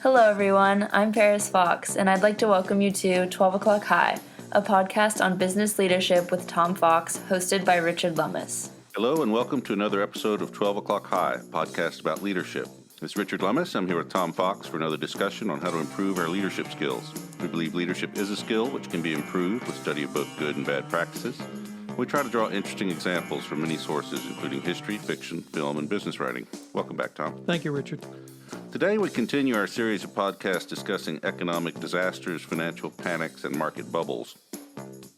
Hello, everyone. I'm Paris Fox, and I'd like to welcome you to 12 O'Clock High, a podcast on business leadership with Tom Fox, hosted by Richard Lummis. Hello, and welcome to another episode of 12 O'Clock High, a podcast about leadership. It's Richard Lummis. I'm here with Tom Fox for another discussion on how to improve our leadership skills. We believe leadership is a skill which can be improved with study of both good and bad practices. We try to draw interesting examples from many sources, including history, fiction, film, and business writing. Welcome back, Tom. Thank you, Richard. Today, we continue our series of podcasts discussing economic disasters, financial panics, and market bubbles.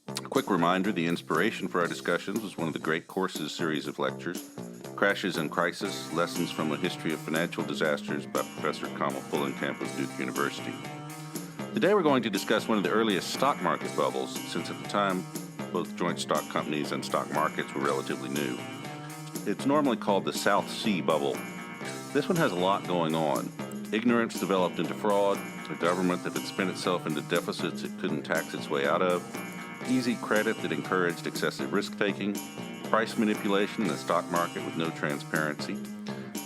A quick reminder, the inspiration for our discussions was one of the Great Courses series of lectures, Crashes and Crisis, Lessons from a History of Financial Disasters by Professor Connel Fullenkamp of Duke University. Today, we're going to discuss one of the earliest stock market bubbles, since at the time, both joint stock companies and stock markets were relatively new. It's normally called the South Sea Bubble. This one has a lot going on. Ignorance developed into fraud, a government that had spent itself into deficits it couldn't tax its way out of, easy credit that encouraged excessive risk-taking, price manipulation in the stock market with no transparency,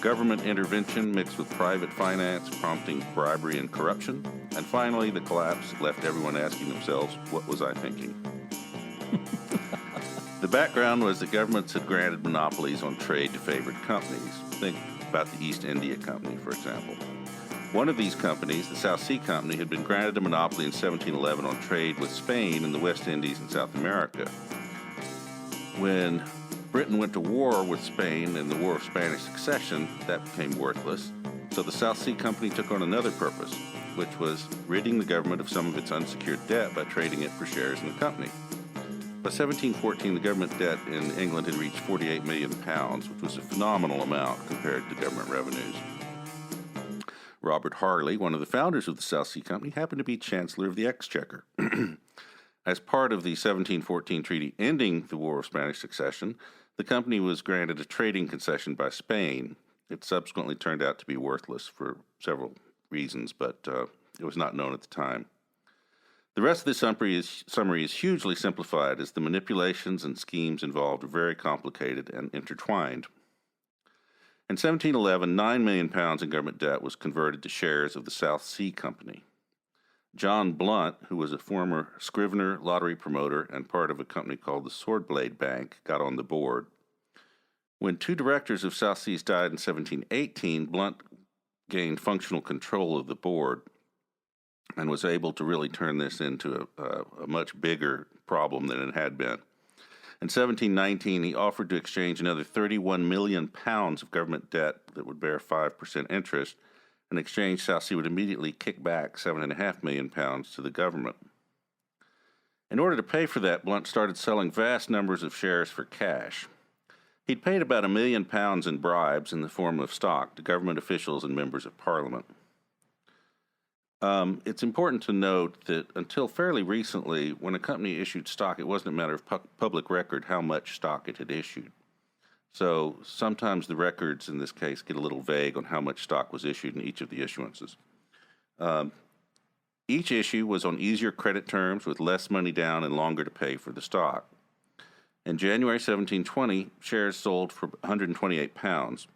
government intervention mixed with private finance prompting bribery and corruption, and finally the collapse left everyone asking themselves, what was I thinking? The background was that governments had granted monopolies on trade to favored companies. Think about the East India Company, for example. One of these companies, the South Sea Company, had been granted a monopoly in 1711 on trade with Spain in the West Indies and South America. When Britain went to war with Spain in the War of Spanish Succession, that became worthless. So the South Sea Company took on another purpose, which was ridding the government of some of its unsecured debt by trading it for shares in the company. By 1714, the government debt in England had reached £48 million, which was a phenomenal amount compared to government revenues. Robert Harley, one of the founders of the South Sea Company, happened to be Chancellor of the Exchequer. As part of the 1714 treaty ending the War of Spanish Succession, the company was granted a trading concession by Spain. It subsequently turned out to be worthless for several reasons, but it was not known at the time. The rest of this summary is hugely simplified, as the manipulations and schemes involved are very complicated and intertwined. In 1711, £9 million in government debt was converted to shares of the South Sea Company. John Blunt, who was a former scrivener, lottery promoter, and part of a company called the Swordblade Bank, got on the board. When two directors of South Seas died in 1718, Blunt gained functional control of the board and was able to really turn this into a much bigger problem than it had been. In 1719, he offered to exchange another £31 million of government debt that would bear 5% interest. In exchange, South Sea would immediately kick back £7.5 million to the government. In order to pay for that, Blunt started selling vast numbers of shares for cash. He'd paid about £1 million in bribes in the form of stock to government officials and members of Parliament. It's important to note that until fairly recently, when a company issued stock, it wasn't a matter of public record how much stock it had issued. So sometimes the records in this case get a little vague on how much stock was issued in each of the issuances. Each issue was on easier credit terms with less money down and longer to pay for the stock. In January 1720, shares sold for £128.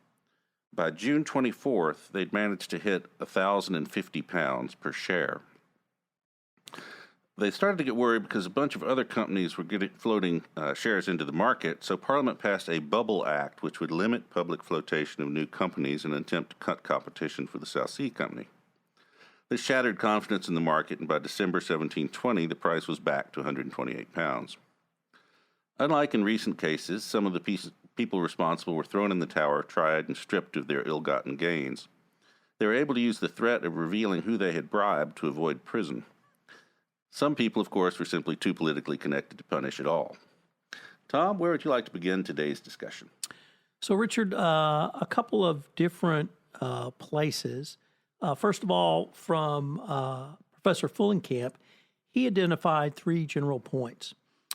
By June 24th, they'd managed to hit £1,050 per share. They started to get worried because a bunch of other companies were floating shares into the market, so Parliament passed a Bubble Act, which would limit public flotation of new companies in an attempt to cut competition for the South Sea Company. This shattered confidence in the market, and by December 1720, the price was back to £128. Unlike in recent cases, some of the people responsible were thrown in the tower, tried, and stripped of their ill-gotten gains. They were able to use the threat of revealing who they had bribed to avoid prison. Some people, of course, were simply too politically connected to punish at all. Tom, where would you like to begin today's discussion? So, Richard, a couple of different places. First of all, from Professor Fullenkamp, he identified three general points.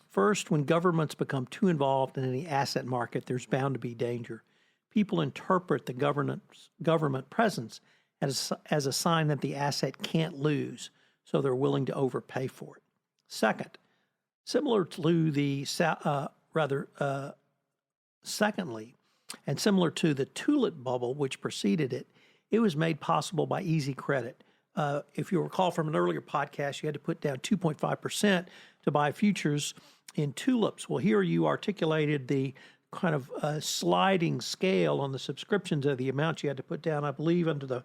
First, when governments become too involved in any asset market, there's bound to be danger. People interpret the government presence as a sign that the asset can't lose, so they're willing to overpay for it. Second, similar to the secondly, and similar to the tulip bubble which preceded it, it was made possible by easy credit. if you recall from an earlier podcast, you had to put down 2.5% to buy futures in tulips. Well, here you articulated the kind of sliding scale on the subscriptions of the amount you had to put down. I believe under the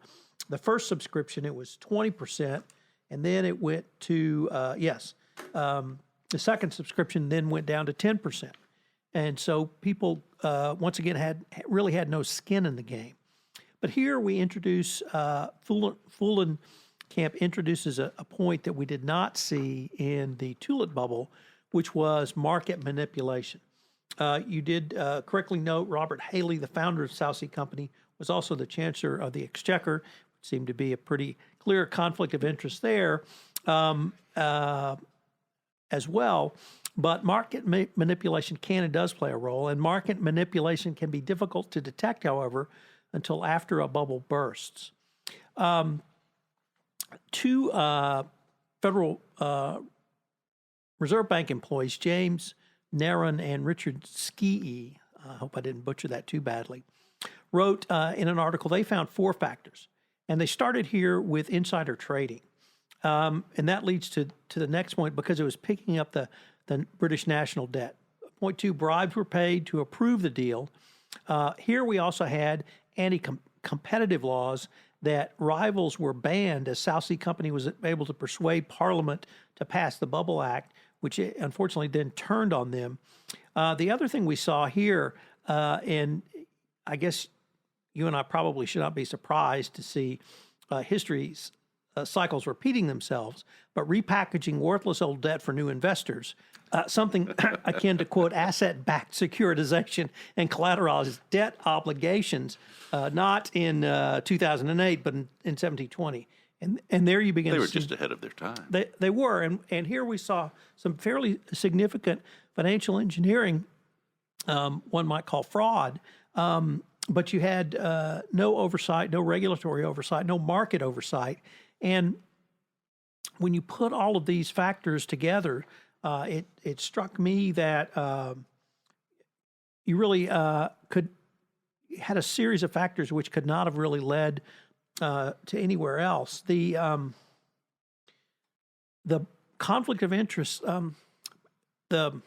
first subscription, it was 20%, and then it went to, the second subscription then went down to 10%. And so people, once again, really had no skin in the game. But here we introduce, Fullenkamp introduces a point that we did not see in the tulip bubble, which was market manipulation. You did correctly note Robert Haley, the founder of South Sea Company, was also the chancellor of the Exchequer. It seemed to be a pretty clear conflict of interest there as well. But market manipulation can and does play a role, and market manipulation can be difficult to detect, however, until after a bubble bursts. Two Federal Reserve Bank employees, James Naron and Richard Skee, I hope I didn't butcher that too badly, wrote in an article they found 4 factors. And they started here with insider trading. And that leads to the next point because it was picking up the British national debt. Point 2, bribes were paid to approve the deal. Here we also had anti-competitive laws that rivals were banned as South Sea Company was able to persuade Parliament to pass the Bubble Act, which unfortunately then turned on them. The other thing we saw here, and I guess you and I probably should not be surprised to see history's cycles repeating themselves, but repackaging worthless old debt for new investors, something akin to, quote, asset-backed securitization and collateralized debt obligations, not in 2008, but in 1720. And there you begin. They were just ahead of their time. They were, and here we saw some fairly significant financial engineering, one might call fraud, but you had no oversight, no regulatory oversight, no market oversight. And when you put all of these factors together, it struck me that you really had a series of factors which could not have really led to anywhere else. The conflict of interest, the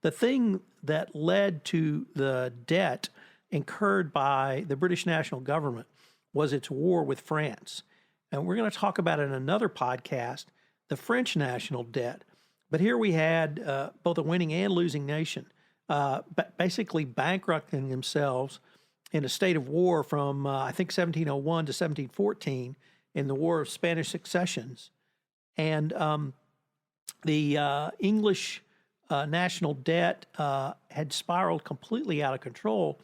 thing that led to the debt incurred by the British national government was its war with France. And we're going to talk about in another podcast, the French national debt. But here we had both a winning and losing nation basically bankrupting themselves in a state of war from, I think, 1701 to 1714 in the War of Spanish Successions. And the English national debt had spiraled completely out of control.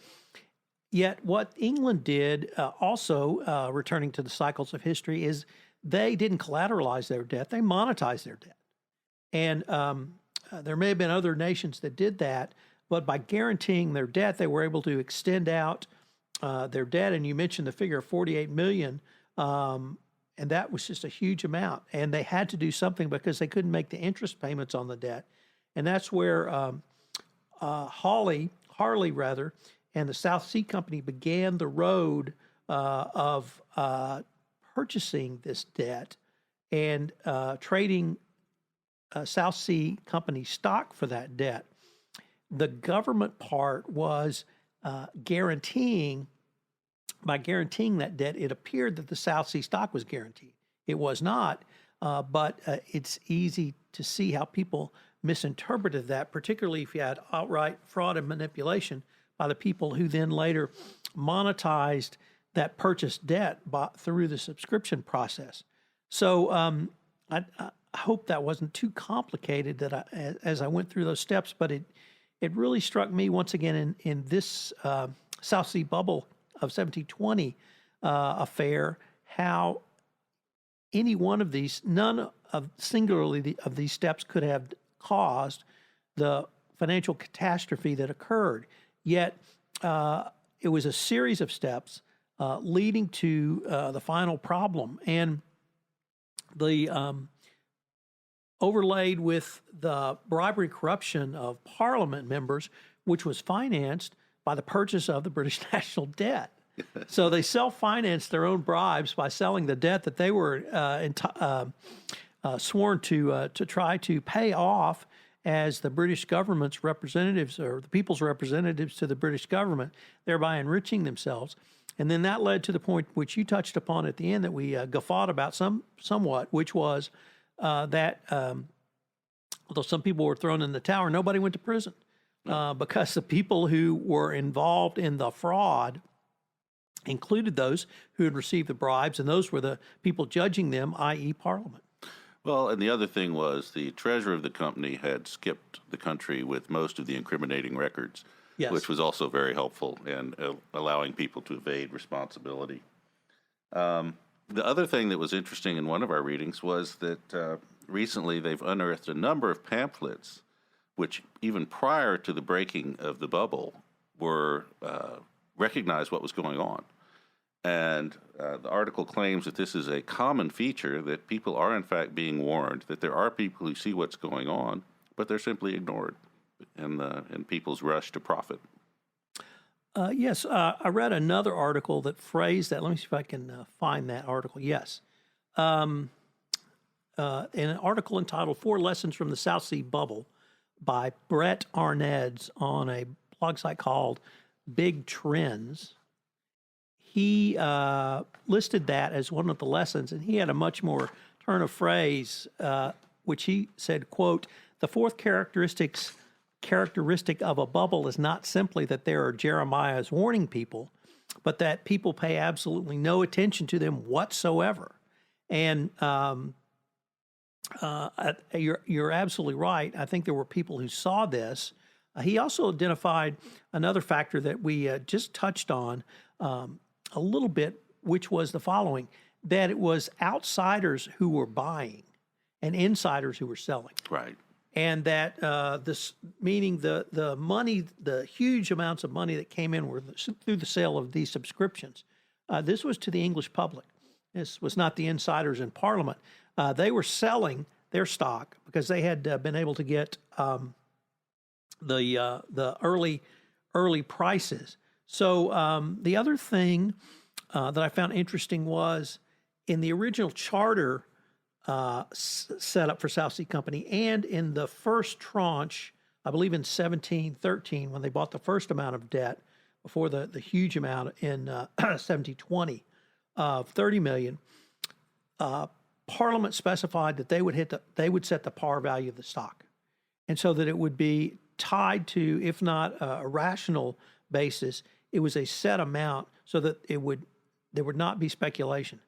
Yet what England did, also returning to the cycles of history, is they didn't collateralize their debt. They monetized their debt. And there may have been other nations that did that, but by guaranteeing their debt, they were able to extend out their debt. And you mentioned the figure of 48 million, and that was just a huge amount. And they had to do something because they couldn't make the interest payments on the debt. And that's where Harley, and the South Sea Company began the road of purchasing this debt and trading South Sea Company stock for that debt. The government part was guaranteeing that debt, it appeared that the South Sea stock was guaranteed. It was not, but it's easy to see how people misinterpreted that, particularly if you had outright fraud and manipulation by the people who then later monetized that purchased debt through the subscription process. So I hope that wasn't too complicated as I went through those steps, but it really struck me once again in this South Sea Bubble of 1720 affair, how any one of these, none of singularly of these steps could have caused the financial catastrophe that occurred. Yet it was a series of steps leading to the final problem. And the overlaid with the bribery corruption of Parliament members, which was financed by the purchase of the British national debt. So they self-financed their own bribes by selling the debt that they were sworn to try to pay off as the British government's representatives or the people's representatives to the British government, thereby enriching themselves. And then that led to the point which you touched upon at the end that we guffawed about somewhat, which was that although some people were thrown in the tower, nobody went to prison because the people who were involved in the fraud included those who had received the bribes, and those were the people judging them, i.e. Parliament. Well, and the other thing was the treasurer of the company had skipped the country with most of the incriminating records, Yes. which was also very helpful in allowing people to evade responsibility. The other thing that was interesting in one of our readings was that recently they've unearthed a number of pamphlets which, even prior to the breaking of the bubble, were recognized what was going on. And the article claims that this is a common feature, that people are in fact being warned, that there are people who see what's going on, but they're simply ignored in people's rush to profit. Yes, I read another article that phrased that. Let me see if I can find that article. Yes. In an article entitled 4 Lessons from the South Sea Bubble by Brett Arnedz on a blog site called Big Trends, he listed that as one of the lessons, and he had a much more turn of phrase, which he said, quote, "The fourth characteristic of a bubble is not simply that there are Jeremiahs warning people, but that people pay absolutely no attention to them whatsoever." And you're absolutely right. I think there were people who saw this. He also identified another factor that we just touched on a little bit, which was the following, that it was outsiders who were buying and insiders who were selling. Right. And that this, meaning the money, the huge amounts of money that came in were through the sale of these subscriptions. This was to the English public. This was not the insiders in Parliament. They were selling their stock because they had been able to get the early prices. So the other thing that I found interesting was in the original charter set up for South Sea Company, and in the first tranche, I believe in 1713, when they bought the first amount of debt before the huge amount in 1720 of 30 million, Parliament specified that they would set the par value of the stock, and so that it would be tied to, if not a rational basis, it was a set amount so that there would not be speculation.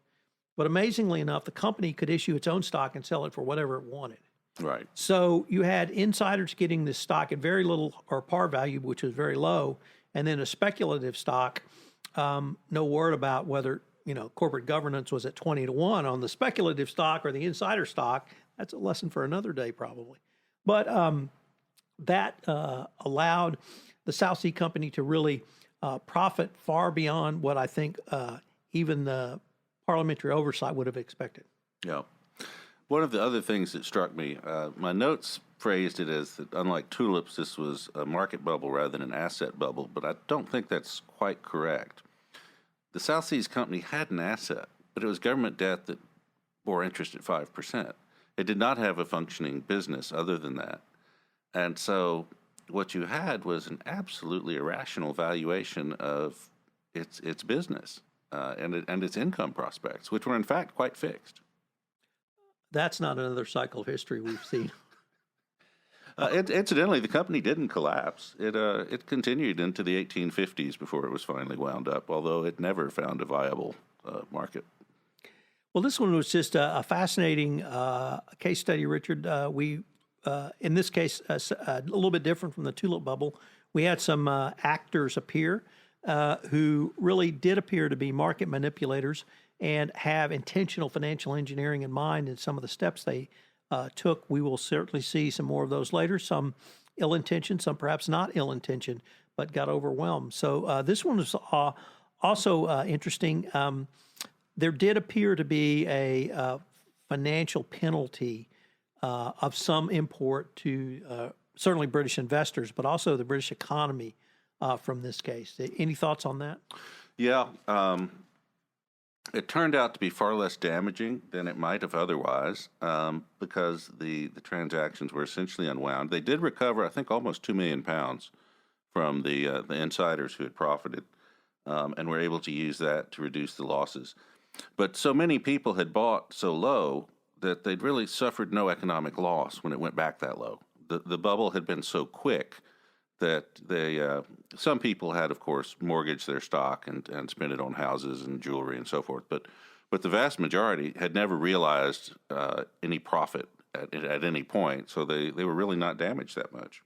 But amazingly enough, the company could issue its own stock and sell it for whatever it wanted. Right. So you had insiders getting this stock at very little or par value, which was very low, and then a speculative stock, no word about whether corporate governance was at 20-1 on the speculative stock or the insider stock. That's a lesson for another day probably. But that allowed the South Sea Company to really profit far beyond what I think even the parliamentary oversight would have expected. Yeah. One of the other things that struck me, my notes phrased it as that unlike tulips, this was a market bubble rather than an asset bubble, but I don't think that's quite correct. The South Seas Company had an asset, but it was government debt that bore interest at 5%. It did not have a functioning business other than that. And so what you had was an absolutely irrational valuation of its business and its income prospects, which were in fact quite fixed. That's not another cycle of history we've seen. Incidentally, the company didn't collapse. It continued into the 1850s before it was finally wound up, although it never found a viable market. Well, this one was just a fascinating case study, Richard. We, in this case, a little bit different from the tulip bubble. We had some actors appear who really did appear to be market manipulators and have intentional financial engineering in mind in some of the steps they took. We will certainly see some more of those later, some ill-intentioned, some perhaps not ill-intentioned, but got overwhelmed. So this one was also interesting. There did appear to be a financial penalty of some import to certainly British investors, but also the British economy from this case. Any thoughts on that? Yeah, it turned out to be far less damaging than it might have otherwise, because the transactions were essentially unwound. They did recover, I think, almost £2 million from the insiders who had profited, and were able to use that to reduce the losses. But so many people had bought so low that they'd really suffered no economic loss when it went back that low. The bubble had been so quick that some people had, of course, mortgaged their stock and spent it on houses and jewelry and so forth. But the vast majority had never realized any profit at any point, so they were really not damaged that much.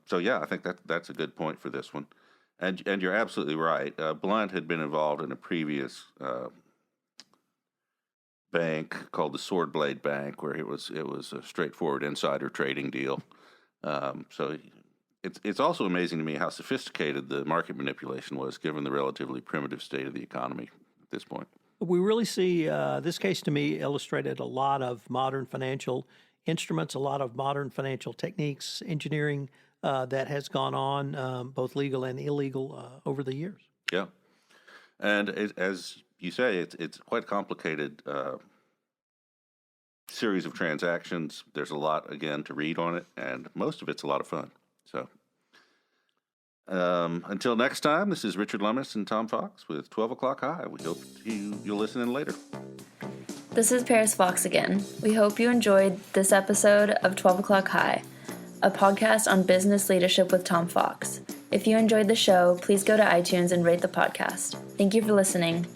So yeah, I think that's a good point for this one. And you're absolutely right. Blunt had been involved in a previous bank called the Sword Blade Bank, where it was a straightforward insider trading deal. So it's also amazing to me how sophisticated the market manipulation was, given the relatively primitive state of the economy at this point. We really see this case to me illustrated a lot of modern financial instruments, a lot of modern financial techniques, engineering that has gone on, both legal and illegal, over the years. Yeah, and as you say, it's quite a complicated series of transactions. There's a lot, again, to read on it, and most of it's a lot of fun. So until next time, this is Richard Lummis and Tom Fox with 12 O'Clock High. We hope you'll listen in later. This is Paris Fox again. We hope you enjoyed this episode of 12 O'Clock High, a podcast on business leadership with Tom Fox. If you enjoyed the show, please go to iTunes and rate the podcast. Thank you for listening.